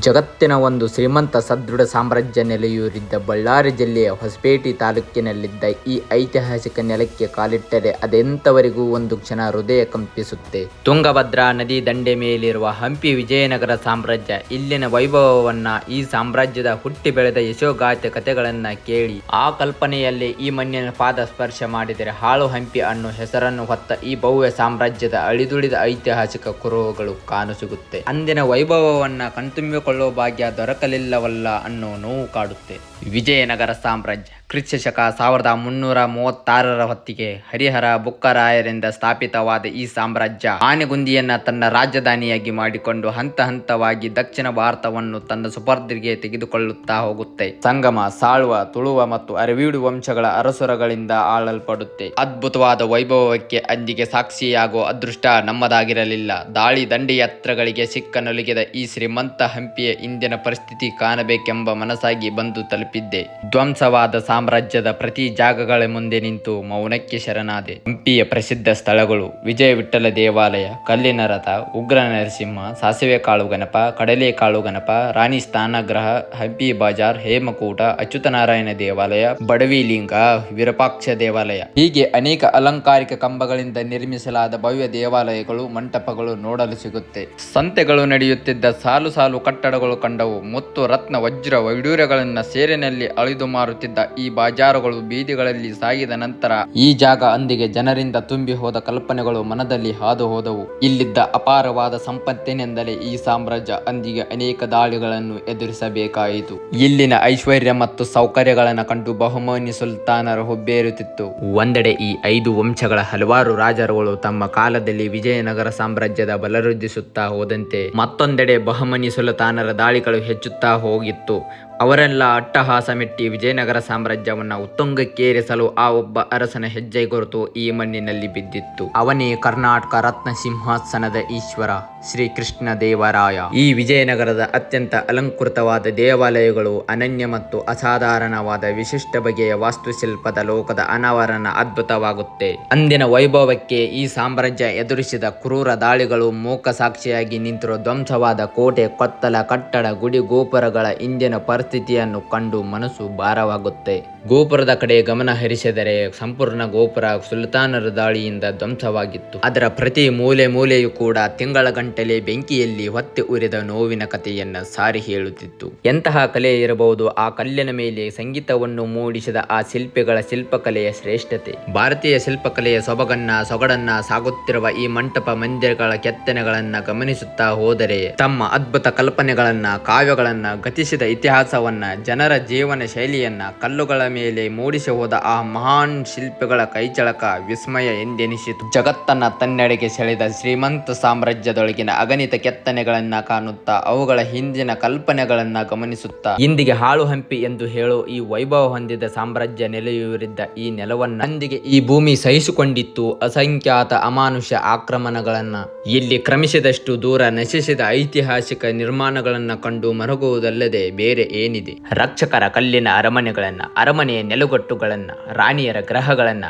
ಜಗತ್ತಿನ ಒಂದು ಶ್ರೀಮಂತ ಸದೃಢ ಸಾಮ್ರಾಜ್ಯ ನೆಲೆಯೂರಿದ್ದ ಬಳ್ಳಾರಿ ಜಿಲ್ಲೆಯ ಹೊಸಪೇಟೆ ತಾಲೂಕಿನಲ್ಲಿದ್ದ ಈ ಐತಿಹಾಸಿಕ ನೆಲಕ್ಕೆ ಕಾಲಿಟ್ಟರೆ ಅದೆಂತವರಿಗೂ ಒಂದು ಕ್ಷಣ ಹೃದಯ ಕಂಪಿಸುತ್ತೆ. ತುಂಗಭದ್ರಾ ನದಿ ದಂಡೆ ಮೇಲಿರುವ ಹಂಪಿ ವಿಜಯನಗರ ಸಾಮ್ರಾಜ್ಯ. ಇಲ್ಲಿನ ವೈಭವವನ್ನ, ಈ ಸಾಮ್ರಾಜ್ಯದ ಹುಟ್ಟಿ ಬೆಳೆದ ಯಶೋಗಾಥೆ ಕಥೆಗಳನ್ನ ಕೇಳಿ ಆ ಕಲ್ಪನೆಯಲ್ಲಿ ಈ ಮಣ್ಣಿನ ಪಾದ ಸ್ಪರ್ಶ ಮಾಡಿದರೆ ಹಾಳು ಹಂಪಿ ಅನ್ನೋ ಹೆಸರನ್ನು ಹೊತ್ತ ಈ ಭವ್ಯ ಸಾಮ್ರಾಜ್ಯದ ಅಳಿದುಳಿದ ಐತಿಹಾಸಿಕ ಕುರುಹುಗಳು ಕಾಣಸಿಗುತ್ತೆ. ಅಂದಿನ ವೈಭವವನ್ನ ಕಣ್ತುಂಬಿಕೊಳ್ಳುವ ಭಾಗ್ಯ ದೊರಕಲಿಲ್ಲವಲ್ಲ ಅನ್ನೋ ನೋವು ಕಾಡುತ್ತೆ. ವಿಜಯನಗರ ಸಾಮ್ರಾಜ್ಯ ಕ್ರಿಸ್ತಶಕ 1336 ಹೊತ್ತಿಗೆ ಹರಿಹರ ಬುಕ್ಕರಾಯರಿಂದ ಸ್ಥಾಪಿತವಾದ ಈ ಸಾಮ್ರಾಜ್ಯ ಆನೆಗುಂದಿಯನ್ನ ತನ್ನ ರಾಜಧಾನಿಯಾಗಿ ಮಾಡಿಕೊಂಡು ಹಂತ ಹಂತವಾಗಿ ದಕ್ಷಿಣ ಭಾರತವನ್ನು ತನ್ನ ಸುಪರ್ದಿಗೆ ತೆಗೆದುಕೊಳ್ಳುತ್ತಾ ಹೋಗುತ್ತೆ. ಸಂಗಮ, ಸಾಳ್ವ, ತುಳುವ ಮತ್ತು ಅರವೀಡು ವಂಶಗಳ ಅರಸುರಗಳಿಂದ ಆಳಲ್ಪಡುತ್ತೆ. ಅದ್ಭುತವಾದ ವೈಭವಕ್ಕೆ ಅಂದಿಗೆ ಸಾಕ್ಷಿಯಾಗುವ ಅದೃಷ್ಟ ನಮ್ಮದಾಗಿರಲಿಲ್ಲ. ದಾಳಿ ದಂಡಯಾತ್ರೆಗಳಿಗೆ ಸಿಕ್ಕನೊಲಿಗೆದ ಈ ಶ್ರೀಮಂತ ಹಂಪಿಯ ಇಂದಿನ ಪರಿಸ್ಥಿತಿ ಕಾಣಬೇಕೆಂಬ ಮನಸ್ಸಾಗಿ ಬಂದು ತಲುಪಿದ್ದೆ. ಧ್ವಂಸವಾದ ಸಾಮ್ರಾಜ್ಯದ ಪ್ರತಿ ಜಾಗಗಳ ಮುಂದೆ ನಿಂತು ಮೌನಕ್ಕೆ ಶರಣಾದೆ. ಹಂಪಿಯ ಪ್ರಸಿದ್ಧ ಸ್ಥಳಗಳು: ವಿಜಯ ವಿಠ್ಠಲ ದೇವಾಲಯ, ಕಲ್ಲಿನ ರಥ, ಉಗ್ರ ನರಸಿಂಹ, ಸಾಸಿವೆ ಕಾಳು ಗಣಪ, ಕಡಲೆಕಾಳು ಗಣಪ, ರಾಣಿ ಸ್ನಾನಗೃಹ, ಹಂಪಿ ಬಜಾರ್, ಹೇಮಕೂಟ, ಅಚ್ಯುತನಾರಾಯಣ ದೇವಾಲಯ, ಬಡವಿಲಿಂಗ, ವಿರೂಪಾಕ್ಷ ದೇವಾಲಯ ಹೀಗೆ ಅನೇಕ ಅಲಂಕಾರಿಕ ಕಂಬಗಳಿಂದ ನಿರ್ಮಿಸಲಾದ ಭವ್ಯ ದೇವಾಲಯಗಳು, ಮಂಟಪಗಳು ನೋಡಲು ಸಿಗುತ್ತೆ. ಸಂತೆಗಳು ನಡೆಯುತ್ತಿದ್ದ ಸಾಲು ಸಾಲು ಕಟ್ಟಡಗಳು ಕಂಡವು. ಮುತ್ತು, ರತ್ನ, ವಜ್ರ, ವೈಡೂರ್ಯಗಳನ್ನ ಸೇರಿನಲ್ಲಿ ಅಳಿದು ಮಾರುತ್ತಿದ್ದ ಈ ಬಾಜಾರುಗಳು ಬೀದಿಗಳಲ್ಲಿ ಸಾಗಿದ ನಂತರ ಈ ಜಾಗ ಅಂದಿಗೆ ಜನರಿಂದ ತುಂಬಿ ಹೋದ ಕಲ್ಪನೆಗಳು ಮನದಲ್ಲಿ ಹಾದು ಹೋದವು. ಇಲ್ಲಿದ್ದ ಅಪಾರವಾದ ಸಂಪತ್ತಿನಿಂದಲೇ ಈ ಸಾಮ್ರಾಜ್ಯ ಅಂದಿಗೆ ಅನೇಕ ದಾಳಿಗಳನ್ನು ಎದುರಿಸಬೇಕಾಯಿತು. ಇಲ್ಲಿನ ಐಶ್ವರ್ಯ ಮತ್ತು ಸೌಕರ್ಯಗಳನ್ನು ಕಂಡು ಬಹುಮನಿ ಸುಲ್ತಾನರು ಹುಬ್ಬೇರುತ್ತಿತ್ತು. ಒಂದೆಡೆ ಈ 5 ವಂಶಗಳ ಹಲವಾರು ರಾಜರುಗಳು ತಮ್ಮ ಕಾಲದಲ್ಲಿ ವಿಜಯನಗರ ಸಾಮ್ರಾಜ್ಯದ ಬಲವೃದ್ಧಿಸುತ್ತಾ ಹೋದಂತೆ ಮತ್ತೊಂದೆಡೆ ಬಹುಮನಿ ಸುಲ್ತಾನರ ದಾಳಿಗಳು ಹೆಚ್ಚುತ್ತಾ ಹೋಗಿತ್ತು. ಅವರೆಲ್ಲ ಅಟ್ಟಹಾಸ ಮೆಟ್ಟಿ ವಿಜಯನಗರ ಸಾಮ್ರಾಜ್ಯವನ್ನು ಉತ್ತುಂಗಕ್ಕೇರಿಸಲು ಆ ಒಬ್ಬ ಅರಸನ ಹೆಜ್ಜೆ ಗುರುತು ಈ ಮಣ್ಣಿನಲ್ಲಿ ಬಿದ್ದಿತ್ತು. ಅವನೇ ಕರ್ನಾಟಕ ರತ್ನ ಸಿಂಹಾಸನದ ಈಶ್ವರ ಶ್ರೀ ಕೃಷ್ಣ ದೇವರಾಯ. ಈ ವಿಜಯನಗರದ ಅತ್ಯಂತ ಅಲಂಕೃತವಾದ ದೇವಾಲಯಗಳು ಅನನ್ಯ ಮತ್ತು ಅಸಾಧಾರಣವಾದ ವಿಶಿಷ್ಟ ಬಗೆಯ ವಾಸ್ತುಶಿಲ್ಪದ ಲೋಕದ ಅನಾವರಣ ಅದ್ಭುತವಾಗುತ್ತೆ. ಅಂದಿನ ವೈಭವಕ್ಕೆ ಈ ಸಾಮ್ರಾಜ್ಯ ಎದುರಿಸಿದ ಕ್ರೂರ ದಾಳಿಗಳು ಮೂಕ ಸಾಕ್ಷಿಯಾಗಿ ನಿಂತಿರುವ ಧ್ವಂಸವಾದ ಕೋಟೆ, ಕೊತ್ತಲ, ಕಟ್ಟಡ, ಗುಡಿ, ಗೋಪುರಗಳ ಇಂದಿನ ಪರಿಸ್ಥಿತಿಯನ್ನು ಕಂಡು ಮನಸ್ಸು ಭಾರವಾಗುತ್ತೆ. ಗೋಪುರದ ಕಡೆ ಗಮನ ಹರಿಸಿದರೆ ಸಂಪೂರ್ಣ ಗೋಪುರ ಸುಲ್ತಾನರ ದಾಳಿಯಿಂದ ಧ್ವಂಸವಾಗಿತ್ತು. ಅದರ ಪ್ರತಿ ಮೂಲೆ ಮೂಲೆಯೂ ಕೂಡ ತಿಂಗಳ ಗಂಟಲೆ ಬೆಂಕಿಯಲ್ಲಿ ಹೊತ್ತಿ ಉರಿದ ನೋವಿನ ಕಥೆಯನ್ನ ಸಾರಿ ಹೇಳುತ್ತಿತ್ತು. ಎಂತಹ ಕಲೆ ಇರಬಹುದು ಆ ಕಲ್ಲಿನ ಮೇಲೆ ಸಂಗೀತವನ್ನು ಮೂಡಿಸಿದ ಆ ಶಿಲ್ಪಿಗಳ ಶಿಲ್ಪಕಲೆಯ ಶ್ರೇಷ್ಠತೆ. ಭಾರತೀಯ ಶಿಲ್ಪಕಲೆಯ ಸೊಗಡನ್ನ ಸಾಗುತ್ತಿರುವ ಈ ಮಂಟಪ ಮಂದಿರಗಳ ಕೆತ್ತನೆಗಳನ್ನ ಗಮನಿಸುತ್ತಾ ಹೋದರೆ ತಮ್ಮ ಅದ್ಭುತ ಕಲ್ಪನೆಗಳನ್ನ, ಕಾವ್ಯಗಳನ್ನ, ಗತಿಸಿದ ಇತಿಹಾಸವನ್ನ, ಜನರ ಜೀವನ ಶೈಲಿಯನ್ನ ಕಲ್ಲುಗಳ ಮೇಲೆ ಮೂಡಿಸಿ ಹೋದ ಆ ಮಹಾನ್ ಶಿಲ್ಪಿಗಳ ಕೈಚಳಕ ವಿಸ್ಮಯ ಎಂದೆನಿಸಿತು. ಜಗತ್ತನ್ನ ತನ್ನೆಡೆಗೆ ಸೆಳೆದ ಶ್ರೀಮಂತ ಸಾಮ್ರಾಜ್ಯದೊಳಗಿನ ಅಗಣಿತ ಕೆತ್ತನೆಗಳನ್ನ ಕಾಣುತ್ತಾ ಅವುಗಳ ಹಿಂದಿನ ಕಲ್ಪನೆಗಳನ್ನ ಗಮನಿಸುತ್ತಾ ಇಂದಿಗೆ ಹಾಳು ಹಂಪಿ ಎಂದು ಹೇಳೋ ಈ ವೈಭವ ಹೊಂದಿದ ಸಾಮ್ರಾಜ್ಯ ನೆಲೆಯೂರಿದ್ದ ಈ ನೆಲವನ್ನ ಅಂದಿಗೆ ಈ ಭೂಮಿ ಸಹಿಸಿಕೊಂಡಿತ್ತು ಅಸಂಖ್ಯಾತ ಅಮಾನುಷ ಆಕ್ರಮಣಗಳನ್ನ. ಇಲ್ಲಿ ಕ್ರಮಿಸಿದಷ್ಟು ದೂರ ನಶಿಸಿದ ಐತಿಹಾಸಿಕ ನಿರ್ಮಾಣಗಳನ್ನ ಕಂಡು ಮರಗುವುದಲ್ಲದೆ ಬೇರೆ ಏನಿದೆ. ರಕ್ಷಕರ ಕಲ್ಲಿನ ಅರಮನೆಗಳನ್ನ, ಅರಮನೆಯ ನೆಲುಗಟ್ಟುಗಳನ್ನ, ರಾಣಿಯರ ಗ್ರಹಗಳನ್ನ,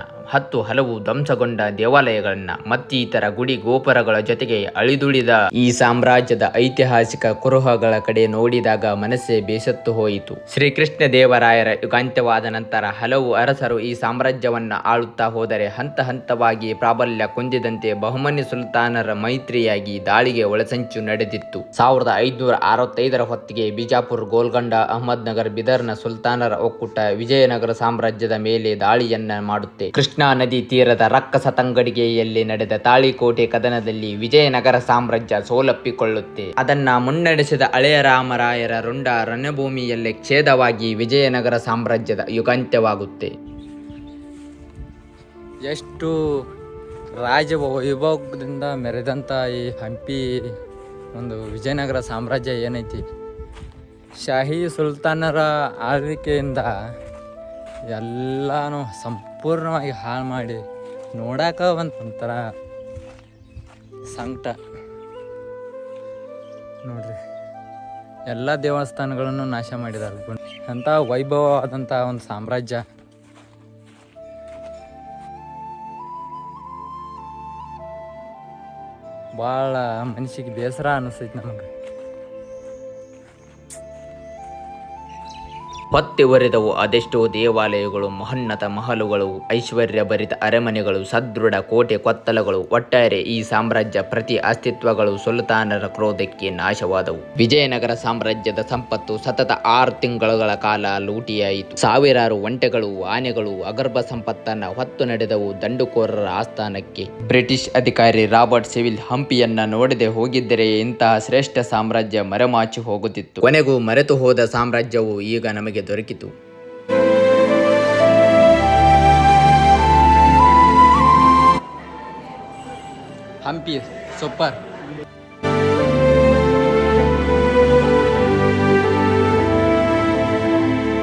ಹಲವು ಧ್ವಂಸಗೊಂಡ ದೇವಾಲಯಗಳನ್ನ ಮತ್ತಿತರ ಗುಡಿ ಗೋಪುರಗಳ ಜೊತೆಗೆ ಅಳಿದುಳಿದ ಈ ಸಾಮ್ರಾಜ್ಯದ ಐತಿಹಾಸಿಕ ಕುರುಹಗಳ ಕಡೆ ನೋಡಿದಾಗ ಮನಸ್ಸೇ ಬೇಸತ್ತು ಹೋಯಿತು. ಶ್ರೀಕೃಷ್ಣ ದೇವರಾಯರ ಯುಗಾಂತ್ಯವಾದ ನಂತರ ಹಲವು ಅರಸರು ಈ ಸಾಮ್ರಾಜ್ಯವನ್ನ ಆಳುತ್ತಾ ಹೋದರೆ ಹಂತ ಹಂತವಾಗಿ ಪ್ರಾಬಲ್ಯ ಕುಂದಿದಂತೆ ಬಹುಮನಿ ಸುಲ್ತಾನರ ಮೈತ್ರಿಯಾಗಿ ದಾಳಿಗೆ ಒಳಸಂಚು ನಡೆದಿತ್ತು. 1565ರ ಹೊತ್ತಿಗೆ ಬಿಜಾಪುರ, ಗೋಲ್ಕೊಂಡ, ಅಹಮದ್ನಗರ, ಬಿದರ್ನ ಸುಲ್ತಾನರ ಒಕ್ಕೂಟ ವಿಜಯನಗರ ಸಾಮ್ರಾಜ್ಯದ ಮೇಲೆ ದಾಳಿಯನ್ನ ಮಾಡುತ್ತೆ. ಕೃಷ್ಣಾ ನದಿ ತೀರದ ರಕ್ಕಸ ತಂಗಡಿಗೆಯಲ್ಲಿ ನಡೆದ ತಾಳಿಕೋಟೆ ಕದನದಲ್ಲಿ ವಿಜಯನಗರ ಸಾಮ್ರಾಜ್ಯ ಸೋಲಪ್ಪಿಕೊಳ್ಳುತ್ತೆ. ಅದನ್ನ ಮುನ್ನಡೆಸಿದ ಹಳೆಯ ರಾಮರಾಯರ ರುಂಡ ರಣಭೂಮಿಯಲ್ಲೇ ಛೇದವಾಗಿ ವಿಜಯನಗರ ಸಾಮ್ರಾಜ್ಯದ ಯುಗಾಂತ್ಯವಾಗುತ್ತೆ. ಎಷ್ಟು ರಾಜ ವೈಭವದಿಂದ ಮೆರೆದಂಥ ಈ ಹಂಪಿ ಒಂದು ವಿಜಯನಗರ ಸಾಮ್ರಾಜ್ಯ ಏನೈತಿ, ಶಾಹಿ ಸುಲ್ತಾನರ ಆಳ್ವಿಕೆಯಿಂದ ಎಲ್ಲನೂ ಸಂಪೂರ್ಣವಾಗಿ ಹಾಳು ಮಾಡಿ ನೋಡಾಕ ಒಂಥರ ಸಂಕಟ ನೋಡ್ರಿ. ಎಲ್ಲ ದೇವಸ್ಥಾನಗಳನ್ನು ನಾಶ ಮಾಡಿದ್ದಾರೆ. ಅಂಥ ವೈಭವವಾದಂಥ ಒಂದು ಸಾಮ್ರಾಜ್ಯ ಭಾಳ ಮನಸ್ಸಿಗೆ ಬೇಸರ ಅನಿಸ್ತೈತಿ ನಮಗೆ. ಹೊತ್ತಿ ಒರೆದವು ಅದೆಷ್ಟೋ ದೇವಾಲಯಗಳು, ಮಹೋನ್ನತ ಮಹಲುಗಳು, ಐಶ್ವರ್ಯ ಭರಿತ ಅರಮನೆಗಳು, ಸದೃಢ ಕೋಟೆ ಕೊತ್ತಲಗಳು. ಒಟ್ಟಾರೆ ಈ ಸಾಮ್ರಾಜ್ಯ ಪ್ರತಿ ಅಸ್ತಿತ್ವಗಳು ಸುಲ್ತಾನರ ಕ್ರೋಧಕ್ಕೆ ನಾಶವಾದವು. ವಿಜಯನಗರ ಸಾಮ್ರಾಜ್ಯದ ಸಂಪತ್ತು ಸತತ 6 ತಿಂಗಳುಗಳ ಕಾಲ ಲೂಟಿಯಾಯಿತು. ಸಾವಿರಾರು ಒಂಟೆಗಳು, ಆನೆಗಳು, ಅಗರ್ಭ ಸಂಪತ್ತನ್ನ ಹೊತ್ತು ನಡೆದವು ದಂಡುಕೋರರ ಆಸ್ಥಾನಕ್ಕೆ. ಬ್ರಿಟಿಷ್ ಅಧಿಕಾರಿ ರಾಬರ್ಟ್ ಸಿವಿಲ್ ಹಂಪಿಯನ್ನ ನೋಡದೆ ಹೋಗಿದ್ದರೆ ಇಂತಹ ಶ್ರೇಷ್ಠ ಸಾಮ್ರಾಜ್ಯ ಮರೆಮಾಚಿ ಹೋಗುತ್ತಿತ್ತು. ಕೊನೆಗೂ ಮರೆತು ಹೋದ ಸಾಮ್ರಾಜ್ಯವು ಈಗ ನಮಗೆ ದೊರಕಿತು. ಹಂಪಿ ಸೂಪರ್.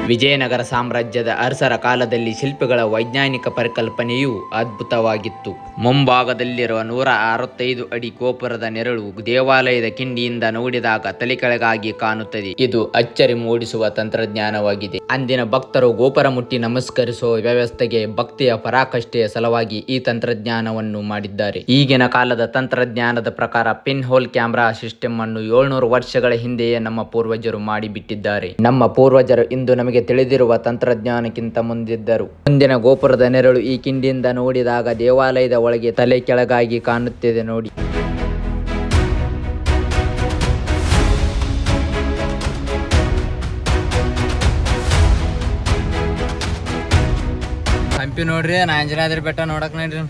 ವಿಜಯನಗರ ಸಾಮ್ರಾಜ್ಯದ ಅರಸರ ಕಾಲದಲ್ಲಿ ಶಿಲ್ಪಿಗಳ ವೈಜ್ಞಾನಿಕ ಪರಿಕಲ್ಪನೆಯು ಅದ್ಭುತವಾಗಿತ್ತು. ಮುಂಭಾಗದಲ್ಲಿರುವ 165 ಅಡಿ ಗೋಪುರದ ನೆರಳು ದೇವಾಲಯದ ಕಿಂಡಿಯಿಂದ ನೋಡಿದಾಗ ತಲೆಕೆಳಗಾಗಿ ಕಾಣುತ್ತದೆ. ಇದು ಅಚ್ಚರಿ ಮೂಡಿಸುವ ತಂತ್ರಜ್ಞಾನವಾಗಿದೆ. ಅಂದಿನ ಭಕ್ತರು ಗೋಪುರ ಮುಟ್ಟಿ ನಮಸ್ಕರಿಸುವ ವ್ಯವಸ್ಥೆಗೆ ಭಕ್ತಿಯ ಪರಾಕಾಷ್ಠೆಯ ಸಲುವಾಗಿ ಈ ತಂತ್ರಜ್ಞಾನವನ್ನು ಮಾಡಿದ್ದಾರೆ. ಈಗಿನ ಕಾಲದ ತಂತ್ರಜ್ಞಾನದ ಪ್ರಕಾರ ಪಿನ್ ಹೋಲ್ ಕ್ಯಾಮೆರಾ ಸಿಸ್ಟಮ್ ಅನ್ನು 700 ವರ್ಷಗಳ ಹಿಂದೆಯೇ ನಮ್ಮ ಪೂರ್ವಜರು ಮಾಡಿಬಿಟ್ಟಿದ್ದಾರೆ. ನಮ್ಮ ಪೂರ್ವಜರು ಇಂದು ನಮಗೆ ತಿಳಿದಿರುವ ತಂತ್ರಜ್ಞಾನಕ್ಕಿಂತ ಮುಂದಿದ್ದರು. ಮುಂದಿನ ಗೋಪುರದ ನೆರಳು ಈ ಕಿಂಡಿಯಿಂದ ನೋಡಿದಾಗ ದೇವಾಲಯದ ಒಳಗೆ ತಲೆ ಕೆಳಗಾಗಿ ಕಾಣುತ್ತಿದೆ ನೋಡಿ. ಹಂಪಿ ನೋಡ್ರಿ, ಅಂಜನಾದ್ರಿ ಬೆಟ್ಟ ನೋಡಕ್ ನೋಡ್ರಿ.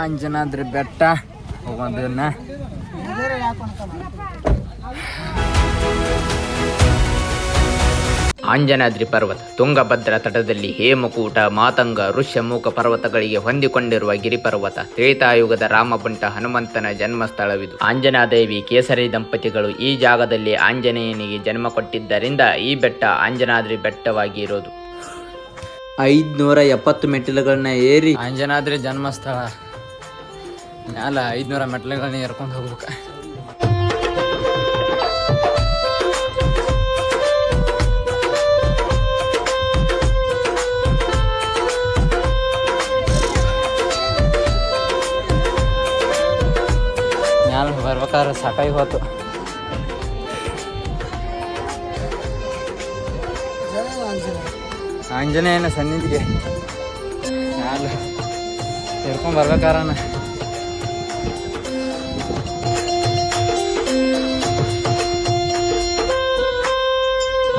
ಅಂಜನಾದ್ರಿ ಬೆಟ್ಟ ಹೋಗೋದನ್ನ ಅಂಜನಾದ್ರಿ ಪರ್ವತ ತುಂಗಭದ್ರಾ ತಟದಲ್ಲಿ ಹೇಮಕೂಟ, ಮಾತಂಗ, ಋಷ್ಯಮುಖ ಪರ್ವತಗಳಿಗೆ ಹೊಂದಿಕೊಂಡಿರುವ ಗಿರಿಪರ್ವತ. ತ್ರೇತಾಯುಗದ ರಾಮಬಂಟ ಹನುಮಂತನ ಜನ್ಮಸ್ಥಳವಿದು. ಆಂಜನಾದೇವಿ ಕೇಸರಿ ದಂಪತಿಗಳು ಈ ಜಾಗದಲ್ಲಿ ಆಂಜನೇಯನಿಗೆ ಜನ್ಮ ಕೊಟ್ಟಿದ್ದರಿಂದ ಈ ಬೆಟ್ಟ ಅಂಜನಾದ್ರಿ ಬೆಟ್ಟವಾಗಿ ಇರೋದು. 570 ಮೆಟ್ಟಿಲುಗಳನ್ನ ಏರಿ ಅಂಜನಾದ್ರಿ ಜನ್ಮಸ್ಥಳ ಮ್ಯಾಲ 500 ಮೆಟ್ಲುಗಳನ್ನ ಏರ್ಕೊಂಡು ಹೋಗ್ಬೇಕ. ಮ್ಯಾಲ ಬರ್ಬೇಕಾದ್ರೆ ಸಾಕಾಗಿ ಹೋತು. ಆಂಜನೇಯನ ಸನ್ನಿಧಿಗೆ ಮ್ಯಾಲ ಏರ್ಕೊಂಡ್ ಬರ್ಬೇಕಾರನ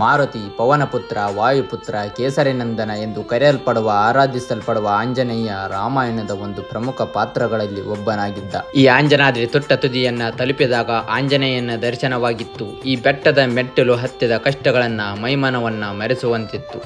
ಮಾರುತಿ, ಪವನಪುತ್ರ, ವಾಯುಪುತ್ರ, ಕೇಸರಿನಂದನ ಎಂದು ಕರೆಯಲ್ಪಡುವ ಆರಾಧಿಸಲ್ಪಡುವ ಆಂಜನೇಯ ರಾಮಾಯಣದ ಒಂದು ಪ್ರಮುಖ ಪಾತ್ರಗಳಲ್ಲಿ ಒಬ್ಬನಾಗಿದ್ದ. ಈ ಅಂಜನಾದ್ರಿ ತುಟ್ಟ ತುದಿಯನ್ನ ತಲುಪಿದಾಗ ಆಂಜನೇಯನ ದರ್ಶನವಾಗಿತ್ತು. ಈ ಬೆಟ್ಟದ ಮೆಟ್ಟಿಲು ಹತ್ತಿದ ಕಷ್ಟಗಳನ್ನ ಮೈಮನವನ್ನ ಮರೆಸುವಂತಿತ್ತು.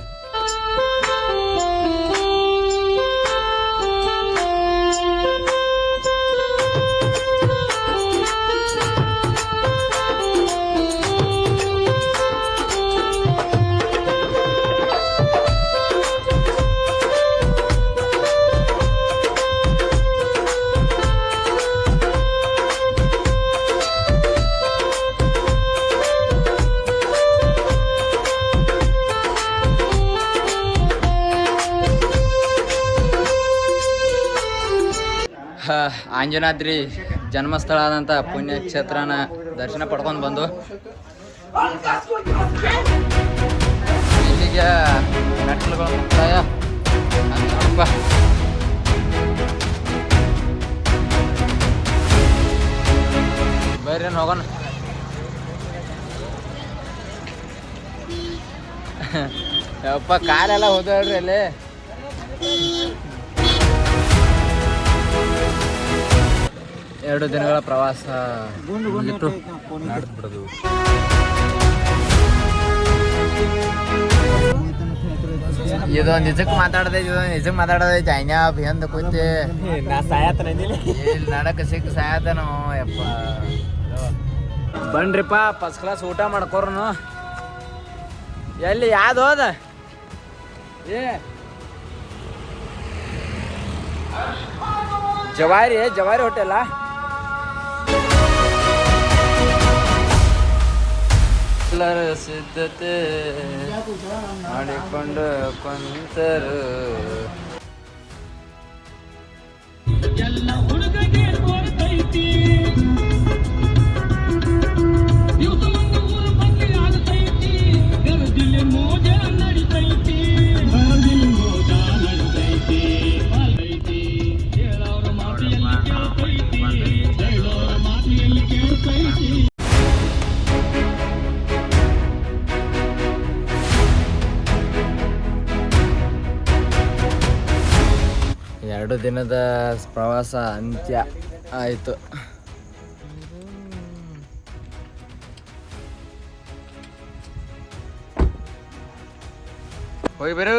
ಅಂಜನಾದ್ರಿ ಜನ್ಮಸ್ಥಳ ಆದಂಥ ಪುಣ್ಯಕ್ಷೇತ್ರನ ದರ್ಶನ ಪಡ್ಕೊಂಡು ಬಂದು ಇಲ್ಲಿಗೆ ಮೆಟ್ಲುಗಳು ಮುಕ್ತಾಯ. ಬರ್ರಿ ಹೋಗೋಣ. ಯಪ್ಪ ಕಾಲೆಲ್ಲ ಹೋದ್ರಿ ಅಲ್ಲಿ. ಎರಡು ದಿನಗಳ ಪ್ರವಾಸ ಮುಗಿತು. ನಡೆದ್ಬಿಡೋದು. ಇದೊಂದು ನಿಜಕ್ಕೆ ಮಾತಾಡೋದೈತೆ ಅಯ್ಯ ಎಂದು ಕೂತಿ ಇಲ್ಲಿ ನಡಕ ಸಿಕ್ಕ ಸಾಯತನೋ ಯಪ್ಪ. ಬನ್ರಿಪ್ಪ ಫಸ್ಟ್ ಕ್ಲಾಸ್ ಊಟ ಮಾಡ್ಕೋರ್ನು. ಎಲ್ಲಿ ಯಾವ್ದು ಹೋದ ಜವಾರಿ ಹೋಟೆಲ್ಲ ಎಲ್ಲರ ಸಿದ್ಧತೆ ಮಾಡಿಕೊಂಡು ಕೊಂತರು. ಎಲ್ಲ ಹುಡುಗಗೆ ತೋರ್ತೈತಿ ಮೋಜ ನಡಿತೈತಿ. ಹೇಳೋರ ಮಾತಿಯಲ್ಲಿ ಕೇಳ್ತೈತಿ. ಎರಡು ದಿನದ ಪ್ರವಾಸ ಅಂತ್ಯ ಆಯಿತು. ಹೋಗಿ ಬರು.